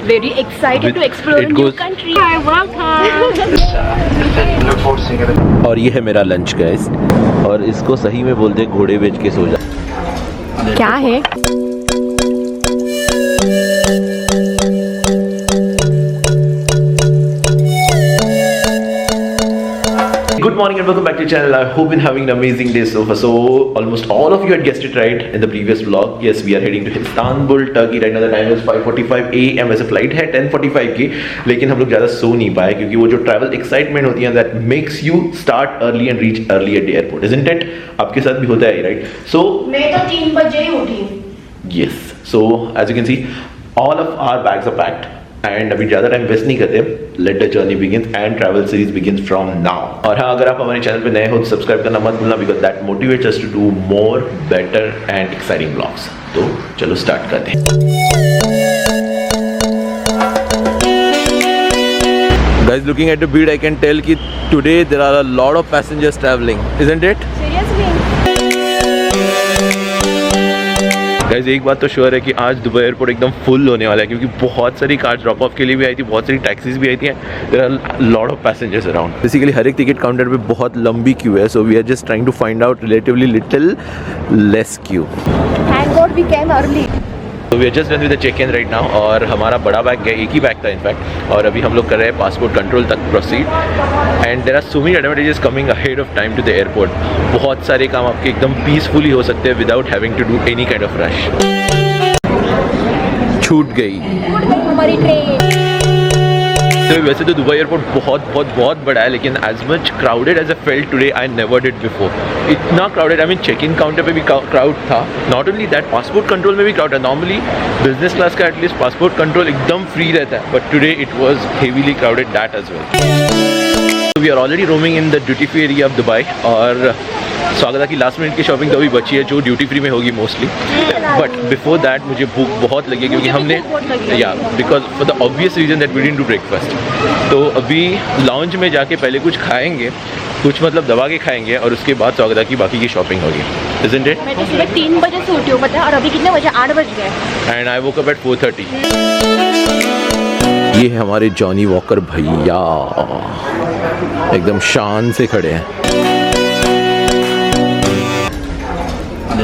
Very excited to explore a new country. Hi, welcome. और ये है मेरा लंच गाइस, और इसको सही में बोलते घोड़े बेच के सो जा। क्या है? Good morning and welcome back to the channel. I hope you're having an amazing day so far. So almost all of you had guessed it right in the previous vlog. Yes, we are heading to Istanbul, Turkey. Right now the time is 5:45 AM. वैसे flight है 10:45 की, लेकिन हम लोग ज़्यादा सो नहीं पाए क्योंकि वो जो ट्रैवल एक्साइटमेंट होती है that makes you start early and reach early at the airport, isn't it? आपके साथ भी होता है, right? So मैं तो 3 बजे ही उठी। yes. So as you can see, all of our bags are packed. And अभी ज़्यादा टाइम वेस्ट नहीं करते, let the journey begins and travel series begins from now. और हाँ, अगर आप हमारे चैनल पे नए हो तो सब्सक्राइब करना मत भूलना, because that motivates us to do more better and exciting vlogs. तो चलो स्टार्ट करते हैं। Guys, looking at the beat, I can tell कि today there are a lot of passengers traveling, isn't it? Seriously? Guys, एक बात तो sure है कि आज दुबई एयरपोर्ट एकदम फुल होने वाला है क्योंकि बहुत सारी कार ड्रॉप ऑफ के लिए भी आई थी, बहुत सारी टैक्सीज भी आई थी। There are lot of passengers around. Basically हर एक टिकट काउंटर पे बहुत लंबी क्यू है, so we are just trying to find out relatively little less queue. Thank God we came early. तो we are just done with the check in right now, और हमारा बड़ा बैग गया, एक ही बैग था इनफैक्ट, और अभी हम लोग कर रहे हैं पासपोर्ट कंट्रोल तक proceed. And there are so many advantages coming ahead of time to the airport. बहुत सारे काम आपके एकदम पीसफुली हो सकते हैं without having to do any kind of rush. छूट गई हमारी ट्रेन। तो वैसे तो दुबई एयरपोर्ट बहुत बड़ा है, लेकिन as much crowded as I felt today I never did before. इतना crowded, I mean check in counter पे भी क्राउड था, not only that passport control में भी क्राउड है। नॉर्मली बिजनेस क्लास का एटलीस्ट पासपोर्ट कंट्रोल एकदम फ्री रहता है, but today it was heavily crowded that as well. We are already roaming in the duty free area of Dubai, और स्वागता की last minute की शॉपिंग तो अभी बची है जो ड्यूटी फ्री में होगी मोस्टली। बट बिफोर दैट मुझे भूख बहुत लगी क्योंकि हमने because for the obvious reason that we didn't do breakfast. तो अभी लाउंज में जाके पहले कुछ खाएंगे, कुछ मतलब दबा के खाएंगे, और उसके बाद स्वागता की बाकी की शॉपिंग होगी, isn't it? मैं तो सुबह 3 बजे से उठी हूँ पता है, और अभी कितने बजे? 8 बज गए। And I woke up at 4:30। ये है हमारे जॉनी वॉकर भैया, एकदम शान से खड़े हैं।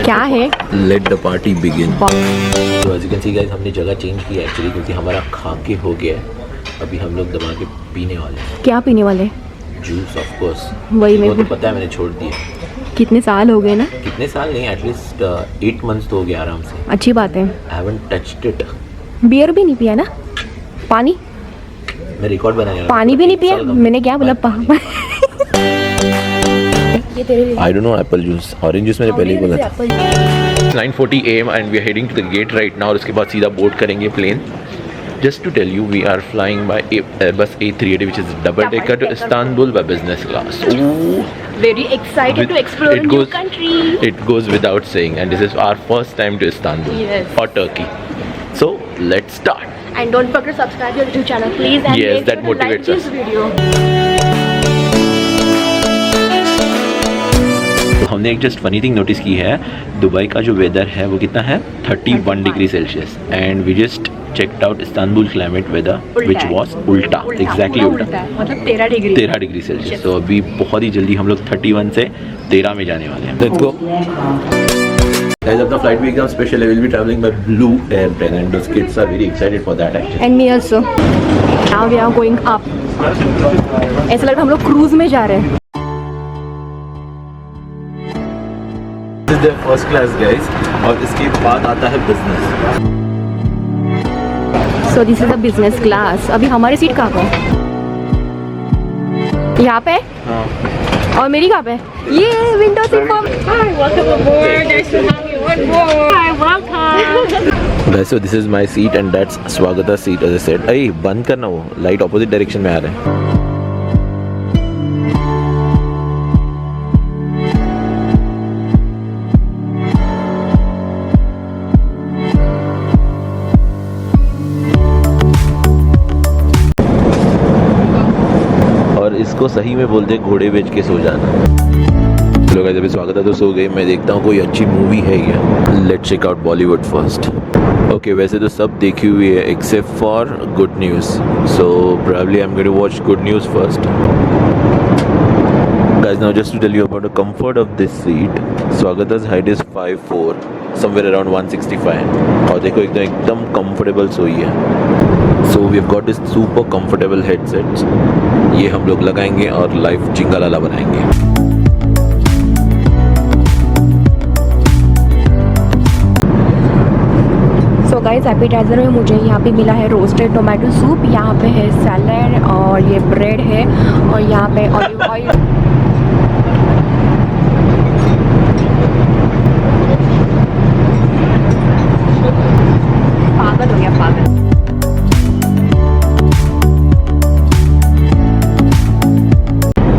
क्या है? Let the party begin. तो as you can see guys, हमने जगह चेंज की है एक्चुअली क्योंकि हमारा खा के हो गया है। अभी हम लोग दबा के पीने वाले हैं। क्या पीने वाले? Juice of course. वही वो मेरे तो को पता है, मैंने छोड़ दिया। कितने साल हो गए ना? कितने साल नहीं, एटलीस्ट 8 मंथ्स तो हो गया आराम से। अच्छी बात है। I haven't touched it. Beer भी नहीं पिया ना? पानी? मैं रिकॉर्ड बनाया। पानी भी नहीं पिया? मैंने क्या बोला? ये तेरे लिए। I don't know, apple juice, orange juice मैंने पहले ही बोला था। 9:40 AM and we are heading to the gate right now, और उसके बाद सीधा बोर्ड करेंगे plane. Just to tell you, we are flying by Airbus A380, which is double decker to Istanbul by business class. Ooh. Very excited to explore a new country. It goes without saying, and this is our first time to Istanbul or Turkey. So let's start. And don't forget to subscribe your YouTube channel, please. And Yes, make that sure to motivates like this us. video. हमने एक just funny thing notice की है, Dubai का जो weather है वो कितना है, 31 degree Celsius, and we just checked out Istanbul climate weather, which was ulta, exactly ulta, मतलब 13 डिग्री सेल्सियस। तो अभी बहुत ही जल्दी हम लोग 31 से 13 में जाने वाले हैं। Let's go. Guys, अपना फ्लाइट भी एकदम स्पेशल है। We'll be traveling by Blue Airplane, and those kids are very excited for that actually. And me also. Now we are going up. ऐसा लग रहा है हम लोग क्रूज में जा रहे हैं। This is the first class guys, और इसके बाद आता है business. So this is the business class. अभी हमारी सीट कहाँ पे? यहाँ पे? हाँ। और मेरी कहाँ पे? ये विंडो सीट पर। Hi, welcome aboard. Nice to have you on board. Hi, welcome. Guys, so this is my seat and that's Swagata's seat as I said. अरे बंद करना, वो लाइट ऑपोजिट डायरेक्शन में आ रहा है। इसको सही में बोलते घोड़े बेच के सो जाना। चलो गाइस, अभी स्वागत है तो सो गए। मैं देखता हूँ कोई अच्छी मूवी है क्या। Let's check out Bollywood first. Okay वैसे तो सब देखी हुई है except for good news, so probably I'm going to watch good news first. Guys, now just to tell you about the comfort of this seat. Swagata's height is 5'4", somewhere around 165. और देखो एकदम comfortable सोई है. So we've got this super comfortable headsets. ये हम लोग लगाएंगे और लाइव चिंगालाला बनाएंगे. सो गाइस एपिटाइज़र में मुझे यहाँ पे मिला है रोस्टेड टोमेटो सूप, यहाँ पे है सैलड और ये ब्रेड है और यहाँ पे ऑलिव ऑयल. पागल हो गया पागल.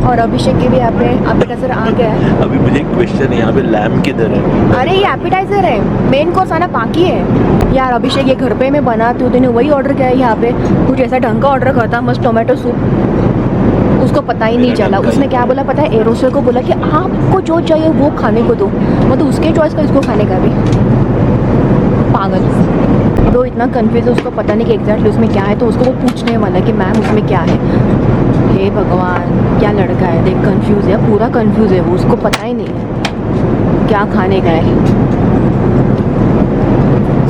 और अभिषेक के भी यहाँ पे एपिटाइज़र आ गया है. अभी मुझे एक क्वेश्चन है, यहाँ पे लैम्प किधर है? अरे ये एपिटाइज़र है, मेन कोर्स आना बाकी है. यार अभिषेक ये घर पे मैं बनाती हूँ, तूने वही ऑर्डर किया है. यहाँ पे कुछ ऐसा ढंग का ऑर्डर करता मस्त टोमेटो सूप, उसको पता ही नहीं चला. उसने क्या बोला पता है, एरोसर को बोला कि आपको जो चाहिए वो खाने को दो, मतलब उसके चॉइस का इसको खाने का भी. पागल. वो इतना कन्फ्यूज है, उसको पता नहीं कि एग्जैक्टली उसमें क्या है, तो उसको वो पूछने वाला कि मैम उसमें क्या है. हे भगवान क्या लड़का है देख, कंफ्यूज है, पूरा कंफ्यूज है वो, उसको पता ही नहीं है क्या खाने का है.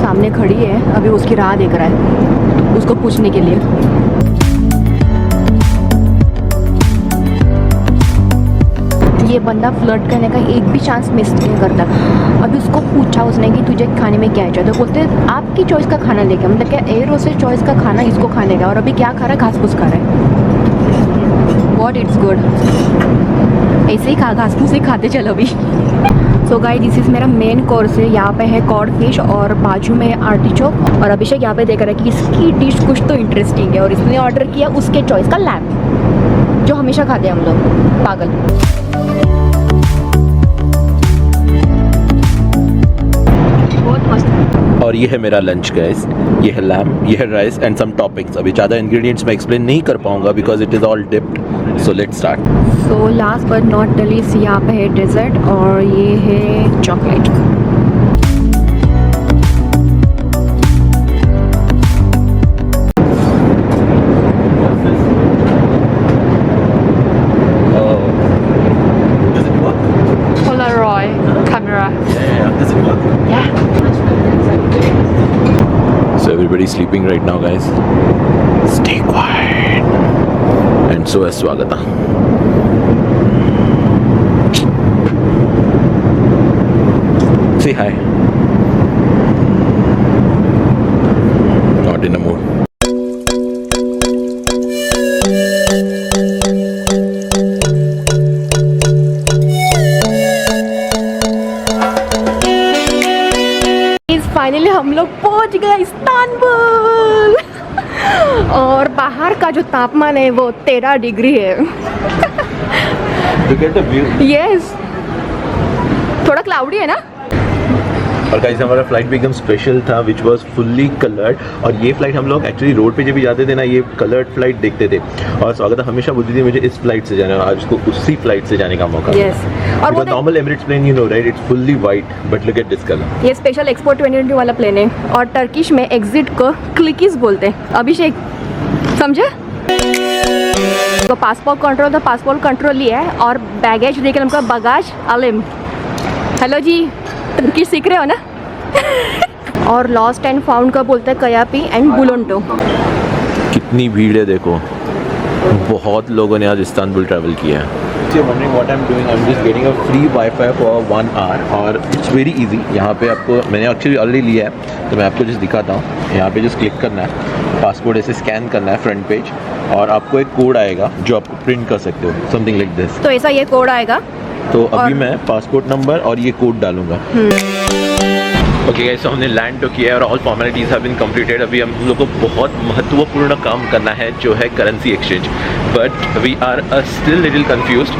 सामने खड़ी है, अभी उसकी राह देख रहा है उसको पूछने के लिए. ये बंदा फ्लर्ट करने का एक भी चांस मिस नहीं करता. अभी उसको पूछा उसने कि तुझे खाने में क्या चाहिए, तो बोलते आपकी चॉइस का खाना लेके, मतलब क्या एयर रोस्टेड चॉइस का खाना इसको खाने का. और अभी क्या खा रहा है, घास फूस खा रहा है. वॉट इट्स गुड, ऐसे ही खा, घास फूस ही खाते चलो अभी. सो गाइस दिस इज़ मेरा मेन कोर्स है. यहाँ पे है कॉड फिश और बाजू में आर्टिचोक. और अभिषेक यहाँ पे देख रहा है कि इसकी डिश कुछ तो इंटरेस्टिंग है, और इसने ऑर्डर किया उसके चॉइस का लैम्प, जो हमेशा खाते हैं हम लोग. पागल. बहुत मस्त. और ये है मेरा लंच गाइस, ये है लैम्प, ये है राइस एंड सम टॉपिंग्स. अभी ज़्यादा इंग्रेडिएंट्स मैं एक्सप्लेन नहीं कर पाऊंगा because it is all dipped. So let's start. So last but not the least यहाँ पे है डेजर्ट, और ये है chocolate. Polaroid camera. Yeah. So everybody's sleeping right now guys. Stay quiet. And so is Swagata. Say hi. Not in a mood. Finally हम लोग पहुंच गए इस्तांबुल. और बाहर का जो तापमान है वो 13 डिग्री है. Look at the view. Yes, थोड़ा क्लाउडी है ना. और गाइस हमारा फ्लाइट भी एकदम स्पेशल था विच वॉज फुल्ली कलर्ड. और ये फ्लाइट हम लोग एक्चुअली रोड पे जब भी जाते थे ना, ये कलर्ड फ्लाइट देखते थे. और स्वागता हमेशा बोलती थी मुझे इस फ्लाइट से जाना है, आज उसको उसी फ्लाइट से जाने का मौका. यस. और वो normal Emirates plane you know right, it's fully white but look at this colour. ये स्पेशल एक्सपोर्ट 2020 वाला प्लेन है. और टर्किश में एग्जिट को क्लिकिस बोलते हैं. अभिषेक समझे. तो पासपोर्ट कंट्रोल लिया है, और बैगेज देखे उनका बगाज अलिम. हेलो जी, टर्किश सीख रहे हो ना. और लॉस्ट एंड फाउंड का बोलते हैं कयापी एंड बुलोंटो. कितनी भीड़ है देखो, बहुत लोगों ने आज इस्तांबुल ट्रैवल किया है. You're wondering what I'm doing? I'm just getting a free Wi-Fi for 1 hour और it's very easy. यहाँ पे आपको, मैंने एक्चुअली ऑलरेडी लिया है तो मैं आपको जस्ट दिखाता हूँ. यहाँ पे जस्ट क्लिक करना है, पासपोर्ट ऐसे स्कैन करना है फ्रंट पेज, और आपको एक कोड आएगा जो आपको प्रिंट कर सकते हो, समथिंग लाइक दिस. तो ऐसा ये कोड आएगा. तो अभी मैं पासपोर्ट नंबर और ये कोड डालूंगा. ओके गाइस, हमने लैंड तो किया है और all formalities have been completed. अभी हम लोग को बहुत महत्वपूर्ण काम करना है जो है currency exchange. But we are still little confused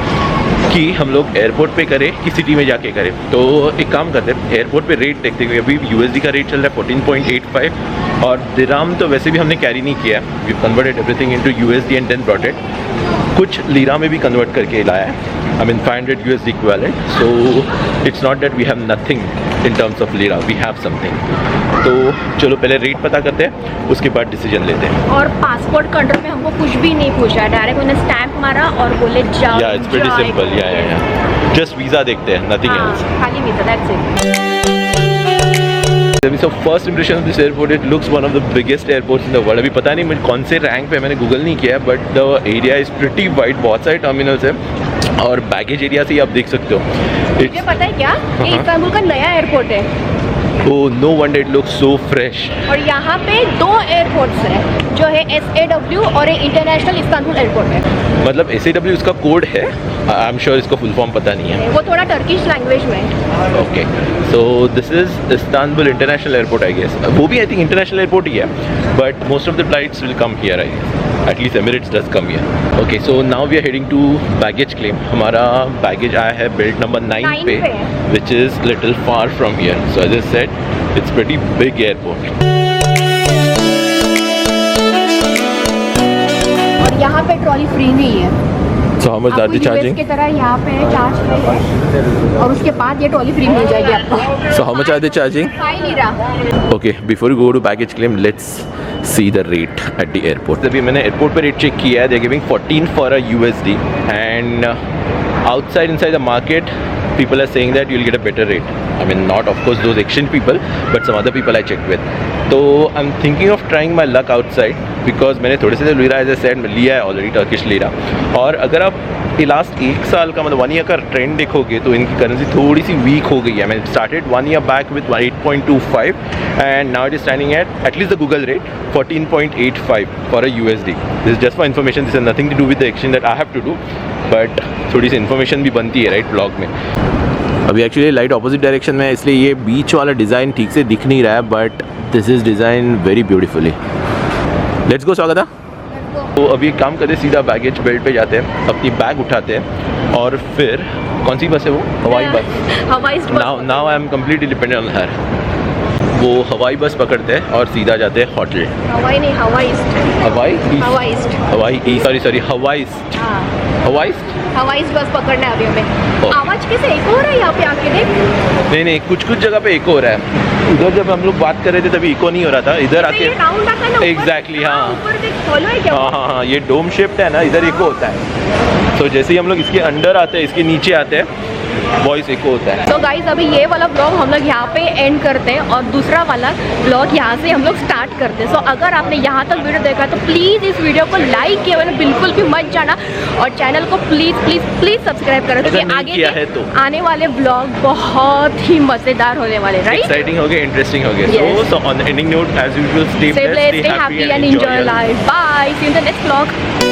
कि हम लोग एयरपोर्ट पे करें कि सिटी में जाके करें. तो एक काम करते हैं, एयरपोर्ट पे रेट देखते हैं. अभी यूएसडी का रेट चल रहा है 14.85 और दिराम तो वैसे भी हमने कैरी नहीं किया है. We converted everything into USD and then brought it. कुछ लीरा में भी कन्वर्ट करके लाया है. I mean 500 USD equivalent. So it's not that we have nothing in terms of lira. We have something. तो चलो पहले रेट पता करते हैं, उसके बाद डिसीजन लेते हैं. और पासपोर्ट कंट्रोल में हमको कुछ भी नहीं पूछा, डायरेक्ट उन्हें स्टैंप मारा और बोले जाओ. Yeah, it's pretty simple. Yeah. Just visa देखते हैं, nothing else. खाली visa, that's it. So first impression of this airport, it looks one of the biggest airports in the world. अभी पता नहीं मैं कौन से रैंक पे, मैंने गूगल नहीं किया है, but the area is pretty wide. बहुत सारे टर्मिनल्स हैं और बैगेज एरिया से ही आप देख सकते हो. मुझे पता है क्या, ये इस्तांबुल का नया एयरपोर्ट है. Oh, no wonder it looks so fresh. और यहाँ पे 2 एयरपोर्ट्स हैं, जो है SAW और एक इंटरनेशनल इस्तांबुल एयरपोर्ट है. मतलब SAW इसका कोड है. आई एम श्योर इसका फुल फॉर्म पता नहीं है. वो थोड़ा टर्किश लैंग्वेज में है. Okay, so this is Istanbul international airport I guess. वो भी आई थिंक इंटरनेशनल एयरपोर्ट ही है, but most of the flights will come here I guess. At least Emirates does come here. Okay, so now we are heading to baggage claim. हमारा baggage आया है belt number 9 पे, which is little far from here. So as I said, it's pretty big airport. और यहाँ पे trolley free नहीं है. So how much are they charging? की तरह यहाँ पे चार्ज फ्री है और उसके बाद ये ट्रॉली फ्री मिल जाएगी आपको. So how much are they charging? 5 lira. Okay, before we go to baggage claim, let's see the rate at the airport. अभी मैंने एयरपोर्ट पे रेट चेक किया है. They're giving 14 for a USD and inside the market people are saying that you'll get a better rate. I mean, not of course those exchange people, but some other people I checked with. तो I'm thinking of trying my luck outside because मैंने थोड़े से lira as a said लिया है already, Turkish lira. और अगर आप last 1 साल का मतलब 1 ईयर का ट्रेंड देखोगे तो इनकी करेंसी थोड़ी सी वीक हो गई है. मैं started 1 year back with 8.25 and now it is standing at least the Google rate 14.85 for a USD. This is just for information. This is nothing to do with the exchange that I have to do, but थोड़ी सी information भी बनती है right blog में. अभी actually light opposite direction में है, इसलिए ये बीच वाला डिज़ाइन ठीक से दिख नहीं रहा है, but this is design very beautifully. Let's go Swagata. तो अभी एक काम करते, सीधा बैगेज बेल्ट पे जाते हैं, अपनी बैग उठाते हैं और फिर कौन सी बस है वो? हवाई बस. Now I am completely dependent on her. वो हवाई बस पकड़ते हैं और सीधा जाते हैं होटल. हवाई नहीं, हवाई बस पकड़ना है अभी हमें. आवाज कैसे एको हो रहा है यहाँ पे आके देख. नहीं कुछ जगह पे एको हो रहा है. उधर जब हम लोग बात कर रहे थे तभी इको नहीं हो रहा था. इधर आके एग्जैक्टली हाँ, ये डोम शेप्ड है ना, इधर इको होता है. तो जैसे ही हम लोग इसके अंदर आते हैं, इसके नीचे आते हैं, वॉइस इको होता है. तो गाइज अभी ये वाला ब्लॉग हम लोग यहाँ पे एंड करते हैं और दूसरा वाला ब्लॉग यहाँ से हम लोग स्टार्ट करते हैं. सो अगर आपने यहाँ तक वीडियो देखा तो प्लीज़ इस वीडियो को लाइक किया मैंने बिल्कुल भी मत जाना और चैनल को प्लीज़ सब्सक्राइब करो क्योंकि आगे तो आने वाले ब्लॉग बहुत ही मज़ेदार होने वाले. राइट, एक्साइटिंग हो गए, इंटरेस्टिंग हो गए. So on the ending note as usual, stay blessed, stay happy and enjoy life. Bye, see you in the next vlog.